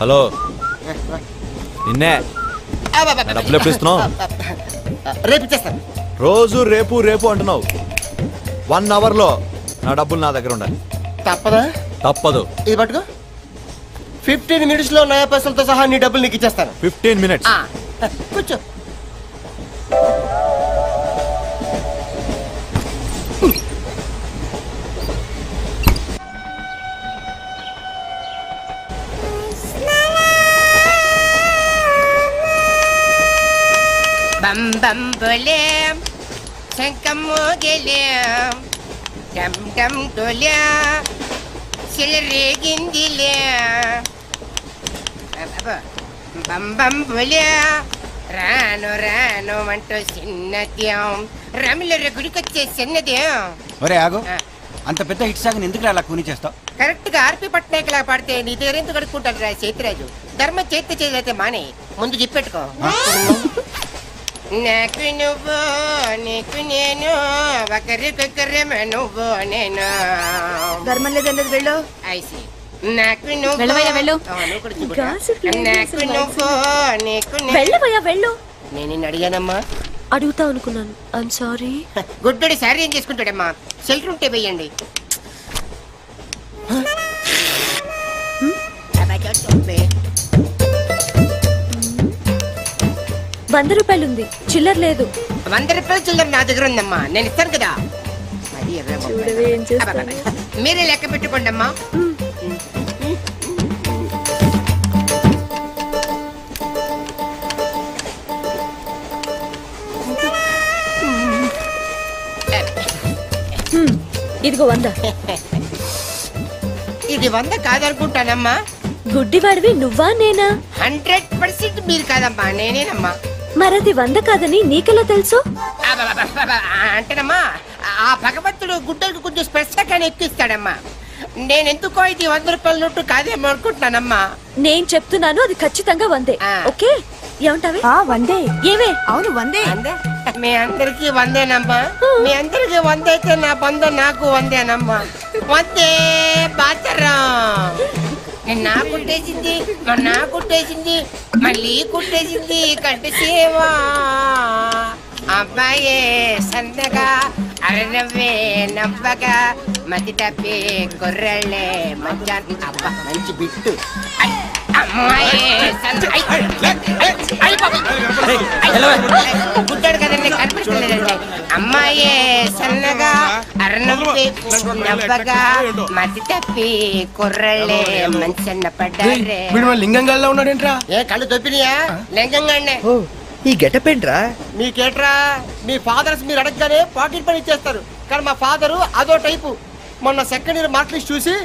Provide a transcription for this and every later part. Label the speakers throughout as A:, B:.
A: Hello నిన్నే డబ్బులు ఎప్పుడు ఇస్తున్నావు?
B: రేపు ఇచ్చేస్తాను.
A: రోజు రేపు రేపు అంటున్నావు. 1 అవర్లో నా డబ్బులు నా దగ్గర ఉండాలి.
B: తప్పదా?
A: తప్పదు.
B: ఇది పట్టుకో. 15 minutes లో నయా పైసలతో సహా నీ డబ్బులు నీకు ఇచ్చేస్తాను.
A: 15 minutes?
B: కూర్చో.
C: బం బం బోలేం శంఖం మోగలేం డమ్ డమ్ డోలే సిలరేగిందిలే బం బం బోలే రాను రాను అంటూ చిన్నదేం రమిల గుడికొచ్చే చిన్నదేం.
D: ఒరే ఆగు, అంత పెద్ద హిట్ సాగుని ఎందుకు అలా కూని చేస్తావు?
C: కరెక్ట్ గా ఆర్పి పట్నాయక్ లా పాడితే నీ దగ్గర ఎందుకు కడుక్కుంటాడు రా చేతిరాజు. ధర్మ చేతి చేదైతే మానే ముందు చెప్పెట్టుకో. నాకు నువ్వు నీకు నేను ఒకరికొకరేమో నువ్వు నేను.
E: ధర్మం లేదన్నది వెళ్ళు.
C: ఐసి నాకు నువ్వు
E: వెళ్ళు.
C: నాకు నువ్వు నీకు
E: వెళ్ళు.
C: నేను నిన్ను అడిగానమ్మా.
E: అడుగుతా అనుకున్నాను. I'm sorry.
C: గుడ్డోడి సారీ ఏం చేసుకుంటాడమ్మా? షెల్టర్ ఉంటే వెయ్యండి.
E: 100 రూపాయలు ఉంది, చిల్లర లేదు.
C: 100 రూపాయలు చిల్లర నా దగ్గర ఉందమ్మా, నేను ఇస్తాను కదా. మీరే లెక్క పెట్టుకోండి అమ్మా.
E: ఇదిగో 100.
C: ఇది 100 కాదనుకుంటానమ్మా.
E: గుడ్డివాడివి నువ్వా నేనా?
C: 100% మీరు కాదమ్మా, నేనేనమ్మా.
E: మరది 100 కాదని నీకెలా తెలుసు?
C: అంటేనమ్మా, ఆ భగవంతుడు గుడ్డలకు కొంచెం స్పెషల్గానే ఎక్కిస్తాడమ్మా. నేనెందుకో ఇది 100 రూపాయల నోటు కాదేమో అనుకుంటున్నానమ్మా.
E: నేను చెప్తున్నాను, అది ఖచ్చితంగా 100. ఓకే, ఏమంటావే? 100. ఏవే? అవును 100.
C: మీ అందరికి 100ఏనమ్మా. మీ అందరికి 100 అయితే నా బంధం నాకు 100ఏనమ్మా. 100 బాతరం. నా కుట్టేసింది, నా కుట్టేసింది, మళ్ళీ కుట్టేసింది కంటి సేవా. అబ్బాయే సన్నగా అరనవ్వే నవ్వగా మతి తప్పి కుర్రళ్ళే మంచి. అబ్బా మంచి బిట్టు. గుడ్డాడు కదండి, కనిపించలేదండి. అమ్మాయే సన్నగా అరనవ్వే నవ్వగా మతి తప్పి కుర్రళ్ళే మంచన్న పడ్డారే.
B: లింగంగా ఉన్నాడేంట్రా?
C: ఏ కళ్ళు దొప్పినాయా? లింగంగానే.
B: ఈ గెటప్ ఏంట్రా? మీకేట్రా? మీ ఫాదర్స్ మీరు అడగగానే పాకెట్ పని ఇచ్చేస్తారు, కానీ మా ఫాదరు అదో టైపు. మొన్న సెకండ్ ఇయర్ మార్క్ లిస్ట్ చూసి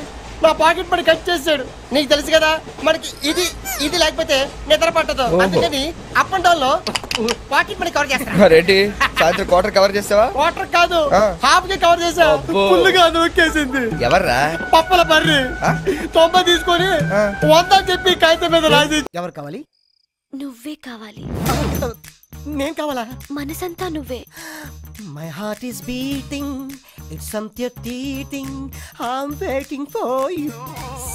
B: నా పాకెట్ పని కట్ చేసాడు. నీకు తెలుసు కదా, మనకి ఇది ఇది లేకపోతే నిద్ర పట్టదు. అందుకని అప్ అండ్ డౌన్ లో పాకెట్ పని కవర్ చేస్తాను.
F: రెడ్డి సాయంత్రం క్వార్టర్ కవర్ చేస్తావా?
B: క్వార్టర్ కాదు, హాఫ్ కి కవర్ చేసా. ఫుల్ గా నొక్కేసింది.
F: ఎవర్రా?
B: పప్పుల బర్రి 90 తీసుకొని 100 చెప్పి కాగితం మీద రాసి. ఎవరు కావాలి?
E: నువ్వే కావాలి.
B: నేను కావాలా?
E: మనసంతా నువ్వే.
B: My heart is beating, it's something teething, I'm waiting for you.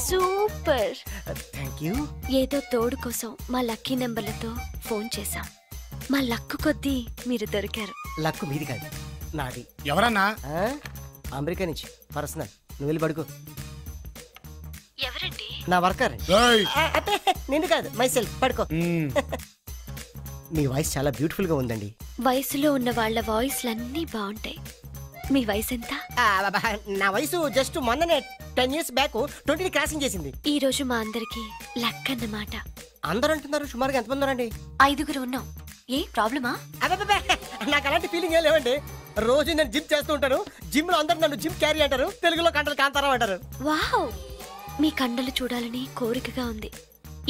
E: Super.
B: Thank you.
E: ఏదో తోడు కోసం మా లక్కీ నెంబర్లతో ఫోన్ చేశాం. మా లక్కు కొద్దీ మీరు దొరికారు.
B: లక్కు మీది కాదు, నాది.
D: ఎవరన్నా?
B: అమెరికా నుంచి పర్సనల్. నువ్వు వెళ్ళి పడుకో.
E: ఎవరండి?
B: నా వర్కర్. నిన్ను కాదు, మైసెల్ఫ్. పడుకో. మీ వాయిస్ చాలా బ్యూటిఫుల్ గా ఉందండి.
E: వయసులో ఉన్న వాళ్ళ వాయిస్లన్నీ బాగుంటాయి. మీ వయసు ఎంత?
B: నా వయసు జస్ట్ మొన్ననే 10 years బ్యాక్ 20 క్రాసింగ్ చేసింది.
E: ఈ రోజు మా అందరికి లక్ అన్నమాట.
B: అందరూ అంటున్నారు, సుమారుగా ఎంతమంది ఉన్నారండి?
E: 5 ఉన్నాం. ఏ ప్రాబ్లమా?
B: నాకు అలాంటి ఫీలింగ్ ఏం లేవండి. రోజు నేను జిమ్ చేస్తూ ఉంటాను. జిమ్ లో అందరూ నన్ను జిమ్ క్యారీ అంటారు, తెలుగులో కంటలు కాంతారా అంటారు.
E: వావ్, మీ కండలు చూడాలని కోరికగా ఉంది.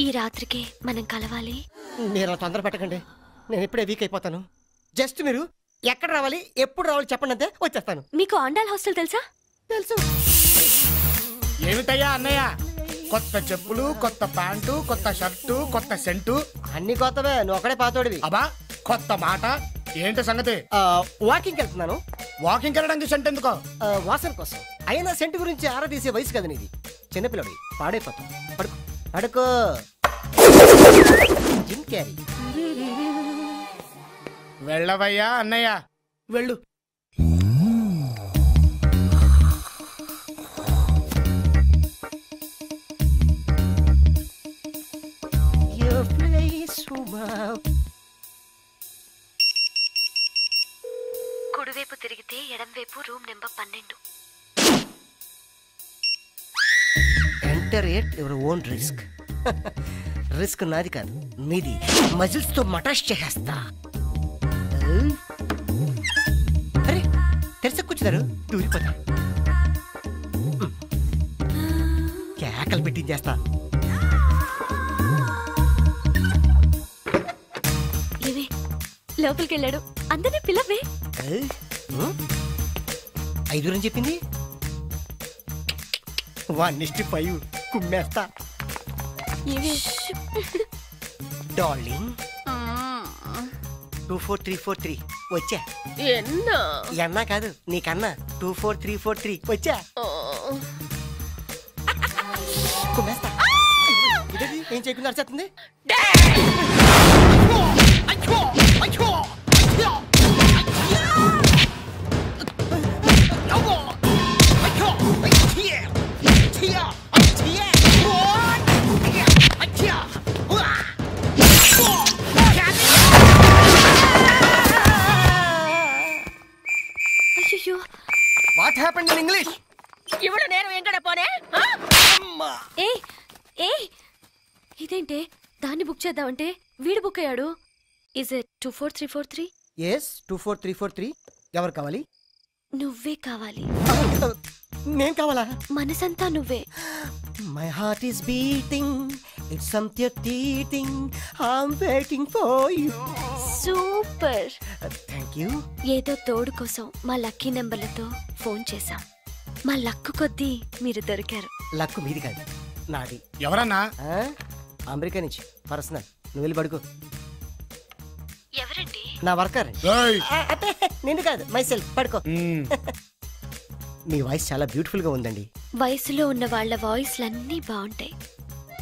E: ఈ రాత్రికి మనం కలవాలి.
B: మీరు తొందర పెట్టకండి, నేను ఇప్పుడే వీక్ అయిపోతాను. జస్ట్ మీరు ఎక్కడ రావాలి, ఎప్పుడు రావాలి చెప్పండి, అంతే వచ్చేస్తాను.
E: మీకు ఆండాల్ హాస్టల్ తెలుసా?
B: తెలుసు.
D: ఏమిటయ్యా అన్నయ్య, కొత్త చెప్పులు, కొత్త ప్యాంటు, కొత్త షర్టు, కొత్త సెంటు,
B: అన్ని కొత్తవే. నువ్వు ఒకడే పాతోడివి.
D: అబ్బా కొత్త మాట.
G: ఏంటి సంగతి?
B: వాకింగ్ వెళ్తున్నాను.
G: వాకింగ్ వెళ్ళడానికి సెంట్ ఎందుకో?
B: వాసన కోసం. అయినా సెంట్ గురించి ఆరా తీసే వయసు కదా నీది. చిన్నపిల్లడి పాడైపోతాం. పడుకో పడుకో. Jim Carrey.
G: వెళ్ళవయ్యా అన్నయ్య, వెళ్ళు.
E: కుడివైపు తిరిగితే ఎడంవైపు room number 12.
B: Enter at your own risk. Risk నాది కాదు, మీది. మజిల్స్ తో మటాష్ చేసేస్తా. అరే తెరస కూర్చున్నారు, దూరిపోతా. కేకలు పెట్టించేస్తా.
E: ఏవే లోపలికి వెళ్ళాడు, అందరినీ పిలవే.
B: 5 అని చెప్పింది. 1:5 కుమ్మేస్తా. డార్లింగ్ 24343 వచ్చా. ఎన్నా కాదు నీకన్నా. 24343 వచ్చా. కుమ్మేస్తా. ఏం చేయకుండా అరిచేస్తుంది. What happened in English?
H: ఇవడ నేను వెంకట పోనే.
E: ఇదేంటే దాన్ని బుక్ చేద్దామంటే వీడు బుక్ అయ్యాడు. Is it 24343?
B: yes 24343. ఎవరు కావాలి?
E: నువ్వే కావాలి.
B: నేను కావాలా?
E: మనసంతా నువ్వే.
B: My heart is beating, it's something teething, I'm waiting for you.
E: Super.
B: Thank you.
E: ఏదో తోడు కోసం మా లక్కీ నెంబర్లతో ఫోన్ చేశాం. మా లక్కు కొద్దీ మీరు దొరికారు.
B: లక్కు మీది కాదు, నాది.
G: ఎవరన్నా?
B: అమెరికా నుంచి పర్సనల్. నువ్వు వెళ్ళి పడుకో.
E: ఎవరండి?
B: నా వర్కర్. నేను కాదు, మై సెల్ఫ్. పడుకో. మీ వాయిస్ చాలా బ్యూటిఫుల్ గా ఉందండి.
E: వయసులో ఉన్న వాళ్ళ వాయిస్లన్నీ బాగుంటాయి.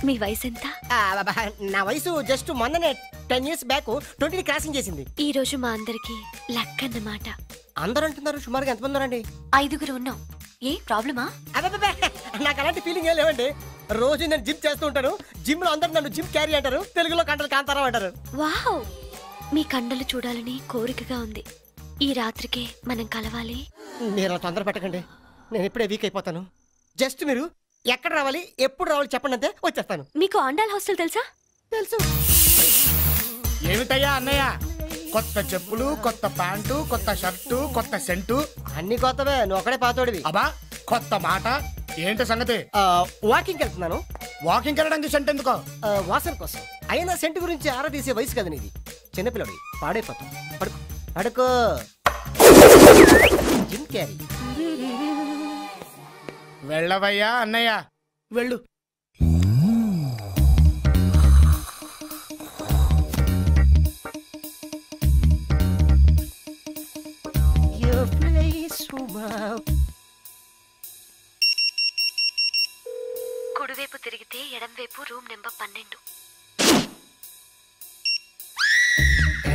E: మీ వయసు ఎంత?
B: నా వయసు జస్ట్ మొన్ననే 10 years బ్యాక్ 20 క్రాసింగ్ చేసింది.
E: ఈ రోజు మా అందరికి లక్ అన్నమాట.
B: అందరూ అంటున్నారు. సుమారుగా ఎంతమంది ఉన్నారండి?
E: 5 ఉన్నాం. ఏ ప్రాబ్లమా?
B: నాకు అలాంటి ఫీలింగ్ ఏం లేవండి. రోజు నేను జిమ్ చేస్తూ ఉంటాను. జిమ్ లో అందరూ నన్ను జిమ్ క్యారీ అంటారు, తెలుగులో కండలు కాంతారావు అంటారు.
E: వావ్, మీ కండలు చూడాలని కోరికగా ఉంది. ఈ రాత్రికే మనం కలవాలి.
B: మీరు తొందర పెట్టకండి, నేను ఇప్పుడే వీక్ అయిపోతాను. జస్ట్ మీరు ఎక్కడ రావాలి, ఎప్పుడు రావాలి చెప్పండి, అంతే వచ్చేస్తాను.
E: మీకు ఆండాల్ హాస్టల్ తెలుసా?
B: తెలుసు.
G: ఏమిటయ్యా అన్నయ్య, కొత్త చెప్పులు, కొత్త ప్యాంటు, కొత్త షర్టు, కొత్త సెంటు,
B: అన్ని కొత్తవే. నువ్వు ఒకడే పాతోడివి.
G: అబ్బా కొత్త మాట. ఏంటి సంగతి?
B: వాకింగ్ వెళ్తున్నాను.
G: వాకింగ్ వెళ్ళడానికి సెంట్ ఎందుకో?
B: వాసన కోసం. అయినా సెంట్ గురించి ఆరా తీసే వయసు కదా నీది. చిన్నపిల్లడి పాడైపోతాం. పడుకో పడుకో. Jim Carrey.
G: వెళ్ళవయ్యా అన్నయ్య, వెళ్ళు.
E: కుడివైపు తిరిగితే ఎడంవైపు room number 12.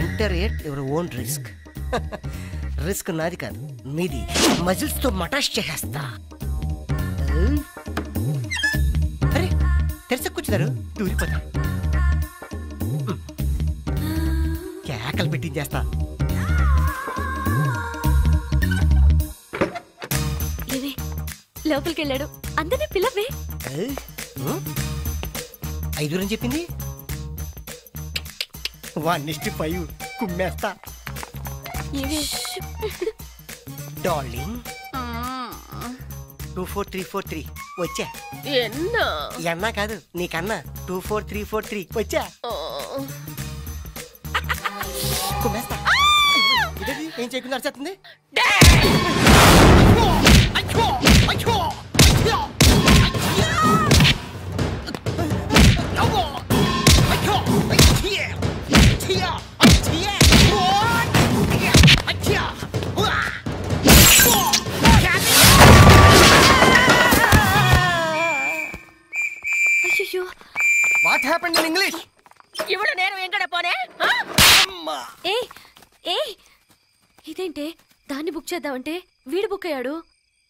B: Enter at your own risk. Risk నాది కాదు, మీది. మజిల్స్ తో మటాష్ చేసేస్తా. అరే తెరస కూర్చున్నారు, దూరిపోతా. కేకలు పెట్టించేస్తా.
E: ఏవే లోపలికి వెళ్ళాడు, అందరినీ పిలవే.
B: 5 అని చెప్పింది. 1:5 కుమ్మేస్తా. డార్లింగ్ 24343 వచ్చా. ఎన్నా కాదు నీకన్నా. 24343 వచ్చా. కుమ్మేస్తా. ఏం చేయకుండా అరిచేస్తుంది. What happened in English?
H: ఇవడు నేను ఎంకడ పోనే
E: ఏ ఏ ఇదేంటే దాన్ని బుక్ చేద్దామంటే వీడు బుక్ అయ్యాడు.